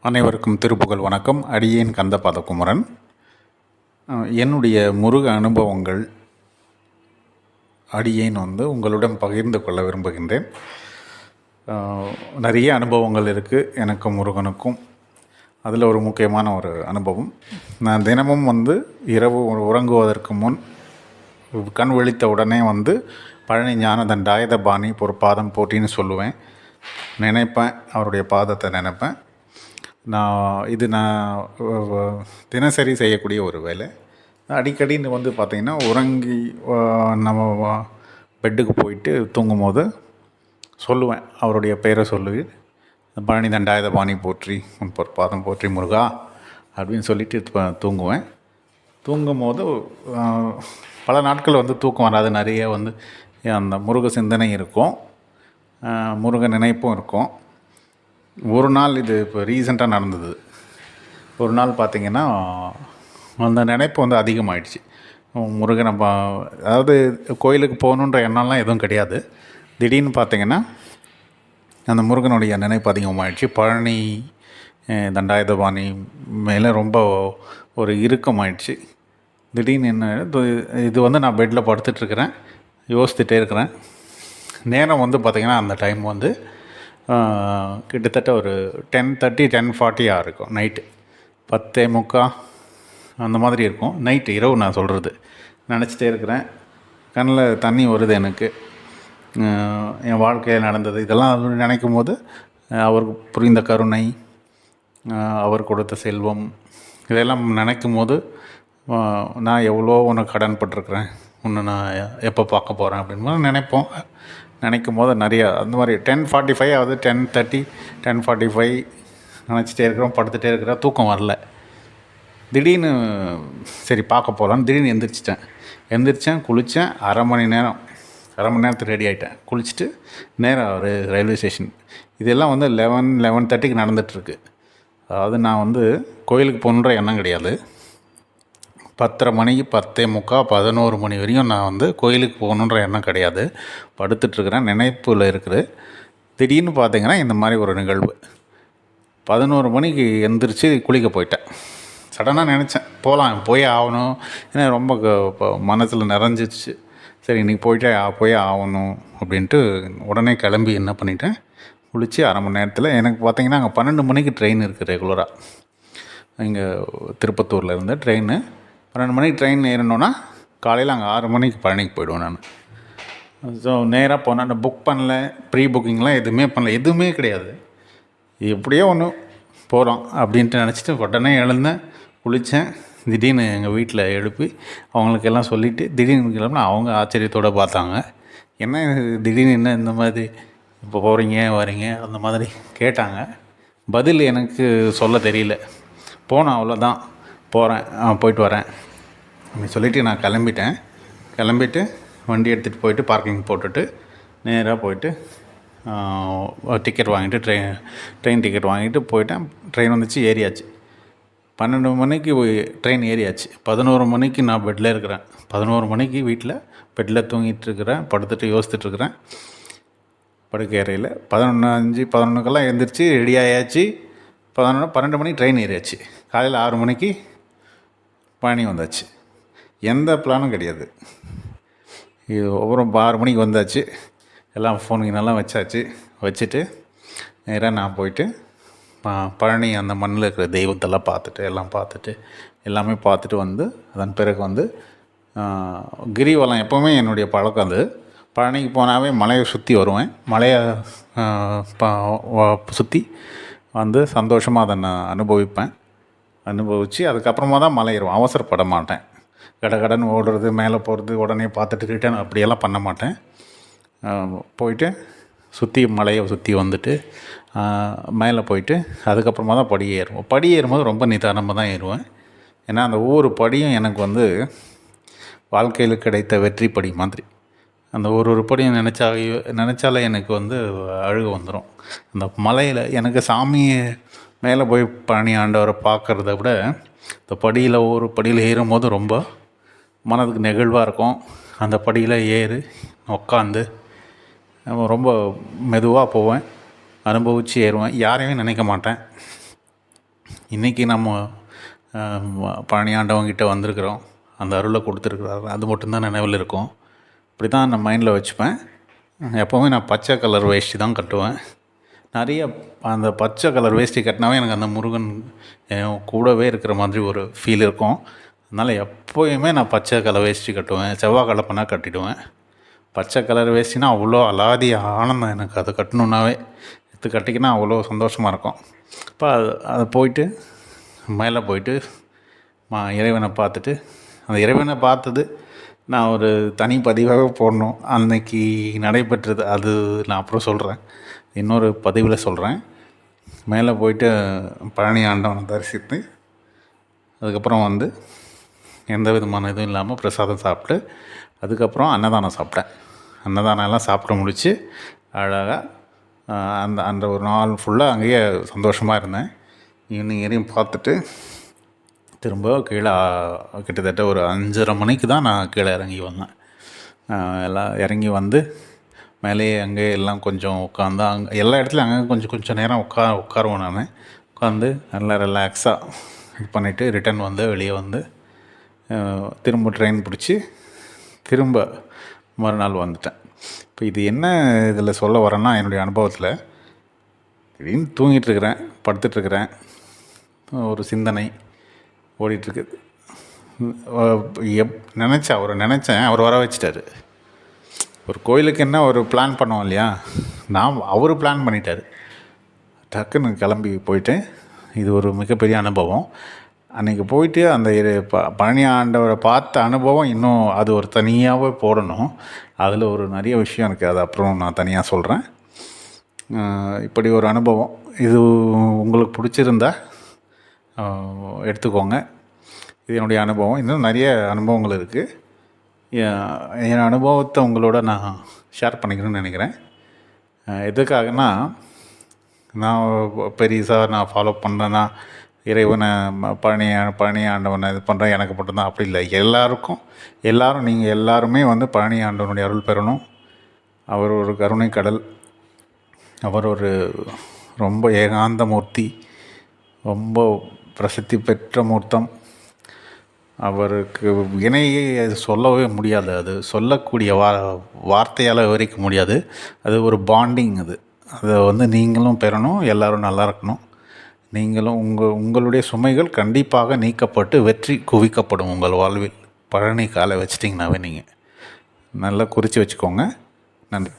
அனைவருக்கும் திருப்புகழ் வணக்கம். அடியேன் கந்தபாதகுமரன். என்னுடைய முருக அனுபவங்கள் அடியேன் உங்களுடன் பகிர்ந்து கொள்ள விரும்புகின்றேன். நிறைய அனுபவங்கள் இருக்குது எனக்கும் முருகனுக்கும். அதில் ஒரு முக்கியமான ஒரு அனுபவம், நான் தினமும் இரவு உறங்குவதற்கு முன் கண் விழித்த உடனே பழனி ஞானதண்டாயுதபாணி ஒரு பாதம் போட்டின்னு சொல்லுவேன், நினைப்பேன், அவருடைய பாதத்தை நினைப்பேன். நான் தினசரி செய்யக்கூடிய ஒரு வேலை. அடிக்கடி பார்த்திங்கன்னா உறங்கி நம்ம பெட்டுக்கு போயிட்டு தூங்கும் போது சொல்லுவேன், அவருடைய பெயரை சொல்லி பழனி தண்டாயுதபாணி போற்றி உன் பாதம் போற்றி முருகா அப்படின்னு சொல்லிட்டு தூங்குவேன். தூங்கும் போது பல நாட்கள் தூக்கம் வராது. நிறைய அந்த முருக சிந்தனை இருக்கும், முருக நினைப்பும் இருக்கும். ஒரு நாள் இது இப்போ ரீசெண்டாக நடந்தது. ஒரு நாள் பார்த்திங்கன்னா அந்த நினைப்பு அதிகமாகிடுச்சு. முருகனை அதாவது கோயிலுக்கு போகணுன்ற எண்ணம்லாம் எதுவும் கிடையாது. திடீர்னு பார்த்திங்கன்னா அந்த முருகனுடைய நினைப்பு அதிகமாகிடுச்சு. பழனி தண்டாயுதபாணி மேலே ரொம்ப ஒரு இறுக்கமாயிடுச்சு. திடீர்னு என்ன இது நான் பெட்டில் படுத்துட்ருக்கிறேன், யோசித்துட்டே இருக்கிறேன். நேரம் பார்த்திங்கன்னா அந்த டைம் கிட்டத்தட்ட ஒரு 10:30 10:40 இருக்கும். நைட்டு 10:45 அந்த மாதிரி இருக்கும். நைட்டு இரவு நான் சொல்கிறது. நினச்சிட்டே இருக்கிறேன், கண்ணில் தண்ணி வருது எனக்கு. என் வாழ்க்கையில் நடந்தது இதெல்லாம் நினைக்கும் போது அவருக்கு புரிந்த கருணை, அவர் கொடுத்த செல்வம், இதெல்லாம் நினைக்கும் போது நான் எவ்வளோ உனக்கு கடன் பட்டிருக்கிறேன், உன்னை நான் எப்போ பார்க்க போகிறேன் அப்படின்னு நினைக்கும் போது நிறையா அந்த மாதிரி 10:45 ஆகுது. 10:30 10:45 நினச்சிட்டே இருக்கிறோம், படுத்துகிட்டே இருக்கிறோம், தூக்கம் வரல. திடீர்னு சரி பார்க்க போகலான்னு திடீர்னு எந்திரிச்சேன், குளித்தேன். அரை மணி நேரத்துக்கு ரெடி ஆகிட்டேன். குளிச்சுட்டு நேராக ஒரு ரயில்வே ஸ்டேஷன். இதெல்லாம் 11:30க்கு நடந்துகிட்ருக்கு. அதாவது நான் கோயிலுக்கு போகணுன்ற எண்ணம் கிடையாது. 10:30 மணிக்கு 10:45 11 மணி வரையும் நான் கோயிலுக்கு போகணுன்ற எண்ணம் கிடையாது. படுத்துட்ருக்கிறேன், நினைப்பில் இருக்குது. திடீர்னு பார்த்திங்கன்னா இந்த மாதிரி ஒரு நிகழ்வு. 11 மணிக்கு எந்திரிச்சு குளிக்க போயிட்டேன். சடனாக நினச்சேன் போயே ஆகணும். ஏன்னா ரொம்ப மனசில் நிறைஞ்சிச்சு. சரி இன்றைக்கி போயே ஆகணும் அப்படின்ட்டு உடனே கிளம்பி என்ன பண்ணிட்டேன், குளித்து அரை மணி நேரத்தில் எனக்கு பார்த்திங்கன்னா அங்கே 12 மணிக்கு ட்ரெயின் இருக்குது ரெகுலராக. இங்கே திருப்பத்தூரில் இருந்த ட்ரெயின் 12 மணிக்கு ட்ரெயின் ஏறணுன்னா காலையில் அங்கே 6 மணிக்கு பழனிக்கு போயிடுவேன் நான். ஸோ நேராக போனேன். நான் புக் பண்ணல, ப்ரீ புக்கிங்லாம் எதுவுமே கிடையாது. எப்படியோ ஒன்று போகிறோம் அப்படின்ட்டு நினச்சிட்டு உடனே எழுந்தேன், குளித்தேன். திடீர்னு எங்கள் வீட்டில் எழுப்பி அவங்களுக்கெல்லாம் சொல்லிவிட்டு திடீர்னு கிளம்புனா அவங்க ஆச்சரியத்தோடு பார்த்தாங்க. என்ன திடீர்னு என்ன இந்த மாதிரி இப்போ போகிறீங்க வரீங்க அந்த மாதிரி கேட்டாங்க. பதில் எனக்கு சொல்ல தெரியல. போனேன், அவ்வளோதான், போயிட்டு வரேன் அப்படின்னு சொல்லிவிட்டு நான் கிளம்பிட்டு வண்டி எடுத்துகிட்டு போயிட்டு பார்க்கிங் போட்டுட்டு நேராக போயிட்டு டிக்கெட் வாங்கிட்டு ட்ரெயின் டிக்கெட் வாங்கிட்டு போயிட்டேன். ட்ரெயின் வந்துச்சு, ஏறியாச்சு. 12 மணிக்கு ட்ரெயின் ஏறியாச்சு. 11 மணிக்கு நான் பெட்டில் இருக்கிறேன். 11 மணிக்கு வீட்டில் பெட்டில் தூங்கிட்டுருக்கிறேன், படுத்துட்டு யோசித்துட்ருக்கிறேன். படுக்க ஏறையில் 11:05 11 எழுந்திரிச்சு ரெடி ஆயாச்சு. 12 மணிக்கு ட்ரெயின் ஏறியாச்சு. காலையில் 6 மணிக்கு பழனி வந்தாச்சு. எந்த பிளானும் கிடையாது. இது அப்புறம் 6 மணிக்கு வந்தாச்சு. எல்லாம் ஃபோனுங்கெல்லாம் வச்சுட்டு நேராக நான் போயிட்டு பழனி அந்த மண்ணில் இருக்கிற தெய்வத்தெல்லாம் எல்லாமே பார்த்துட்டு அதன் பிறகு கிரிவலம் எப்போவுமே என்னுடைய பழக்கம். அது பழனிக்கு போனாவே மலையை சுற்றி வருவேன். மலையை சுற்றி சந்தோஷமாக அதை நான் அனுபவித்து அதுக்கப்புறமா தான் மலை ஏறுவேன். அவசரப்பட மாட்டேன். கடகடன்னு ஓடுறது, மேலே போகிறது, உடனே பார்த்துட்டு ரிட்டர்ன் அப்படியெல்லாம் பண்ண மாட்டேன். போயிட்டு மலையை சுற்றி வந்துட்டு மேலே போயிட்டு அதுக்கப்புறமா தான் படி ஏறும்போது ரொம்ப நிதானமாக தான் ஏறுவேன். ஏன்னா அந்த ஒவ்வொரு படியும் எனக்கு வாழ்க்கையில் கிடைத்த வெற்றி படி மாதிரி. அந்த ஒரு படியும் நினச்சாலே எனக்கு அழுக வந்துடும். அந்த மலையில் எனக்கு சாமியை மேலே போய் பழனி ஆண்டவரை பார்க்குறத விட இந்த ஒவ்வொரு படியில் ஏறும்போது ரொம்ப மனதுக்கு நெகிழ்வாக இருக்கும். அந்த படியில் உட்காந்து ரொம்ப மெதுவாக போவேன், அனுபவித்து ஏறுவேன். யாரையும் நினைக்க மாட்டேன். இன்றைக்கி நம்ம பழனி ஆண்டவங்கிட்ட வந்திருக்கிறோம், அந்த அருளை கொடுத்துருக்குறாரு, அது மட்டும்தான் நினைவில் இருக்கும். இப்படி தான் நான் மைண்டில் வச்சுப்பேன். எப்போவுமே நான் பச்சை கலர் வேஷ்டி தான் கட்டுவேன். நிறைய அந்த பச்சை கலர் வேஷ்டி கட்டினாவே எனக்கு அந்த முருகன் கூடவே இருக்கிற மாதிரி ஒரு ஃபீல் இருக்கும். அதனால் எப்போயுமே நான் பச்சை கலர் வேஷ்டி கட்டுவேன். செவ்வாய் கிழமைனா கட்டிடுவேன். பச்சை கலர் வேஷ்டினா அவ்வளோ அலாதி ஆனந்தம் எனக்கு. அதை கட்டணுன்னாவே எடுத்து கட்டிக்கினா அவ்வளோ சந்தோஷமாக இருக்கும். இப்போ அதை போயிட்டு மேலே போயிட்டு இறைவனை பார்த்துட்டு, அந்த இறைவனை பார்த்தது நான் ஒரு தனி பதிவாக போடணும். அன்னைக்கு நடைபெற்றது அது நான் அப்புறம் சொல்கிறேன், இன்னொரு பதிவில் சொல்கிறேன். மேலே போயிட்டு பழனி ஆண்டவனை தரிசித்து அதுக்கப்புறம் வந்து எந்த விதமான இதுவும் இல்லாமல் பிரசாதம் சாப்பிட்டு அதுக்கப்புறம் அன்னதானம் சாப்பிட்டேன். அன்னதானம் எல்லாம் சாப்பிட்டு முடித்து அழகாக அந்த ஒரு நாள் ஃபுல்லாக அங்கேயே சந்தோஷமாக இருந்தேன். ஈவினிங் வரையும் பார்த்துட்டு திரும்ப கீழே கிட்டத்தட்ட ஒரு 5:30 மணிக்கு தான் நான் கீழே இறங்கி வந்தேன். எல்லாம் இறங்கி வந்து மேலேயே அங்கே எல்லாம் கொஞ்சம் உட்காந்து அங்கே எல்லா இடத்துலையும் அங்கே கொஞ்சம் நேரம் உட்காருவேன். நான் உட்காந்து நல்லா ரிலாக்ஸாக இது பண்ணிவிட்டு ரிட்டன் வந்து வெளியே வந்து திரும்ப ட்ரெயின் பிடிச்சி திரும்ப மறுநாள் வந்துட்டேன். இப்போ இது என்ன இதில் சொல்ல வரேன்னா, என்னுடைய அனுபவத்தில் திடீர்னு தூங்கிட்டுருக்கிறேன், படுத்துட்ருக்கிறேன், ஒரு சிந்தனை ஓடிட்டுருக்குது. அவரை நினச்சேன், அவர் வர வச்சிட்டாரு. ஒரு கோயிலுக்கு என்ன ஒரு பிளான் பண்ணோம் இல்லையா, அவர் பிளான் பண்ணிட்டார். டக்குன்னு கிளம்பி போயிட்டேன். இது ஒரு மிகப்பெரிய அனுபவம். அன்றைக்கி போயிட்டு அந்த பழனி ஆண்டவரை பார்த்த அனுபவம் இன்னும் அது ஒரு தனியாகவே போடணும். அதில் ஒரு நிறைய விஷயம் இருக்குது, அது அப்புறம் நான் தனியாக சொல்கிறேன். இப்படி ஒரு அனுபவம் இது உங்களுக்கு பிடிச்சிருந்தா எடுத்துக்கோங்க. இது என்னுடைய அனுபவம். இன்னும் நிறைய அனுபவங்கள் இருக்குது. என் அனுபவத்தை உங்களோட நான் ஷேர் பண்ணிக்கணும்னு நினைக்கிறேன். எதுக்காகனா, நான் பெரிசாக நான் ஃபாலோ பண்ணேன்னா இறைவனை பழனி ஆண்டவனை இது பண்ணுறேன் எனக்கு மட்டும்தான், அப்படி இல்லை. எல்லோரும் நீங்கள் எல்லாருமே வந்து பழனி ஆண்டவனுடைய அருள் பெறணும். அவர் ஒரு கருணை கடல், அவர் ஒரு ரொம்ப ஏகாந்த மூர்த்தி, ரொம்ப பிரசித்தி பெற்ற மூர்த்தம். அவருக்கு இணையே சொல்லவே முடியாது. அது சொல்லக்கூடிய வார்த்தையால் விவரிக்க முடியாது. அது ஒரு பாண்டிங். அதை வந்து நீங்களும் பெறணும், எல்லோரும் நல்லா இருக்கணும். நீங்களும் உங்களுடைய சுமைகள் கண்டிப்பாக நீக்கப்பட்டு வெற்றி குவிக்கப்படும் உங்கள் வாழ்வில். பழனி காலை வச்சிட்டிங்கனாவே நீங்கள் நல்லா குறித்து வச்சுக்கோங்க. நன்றி.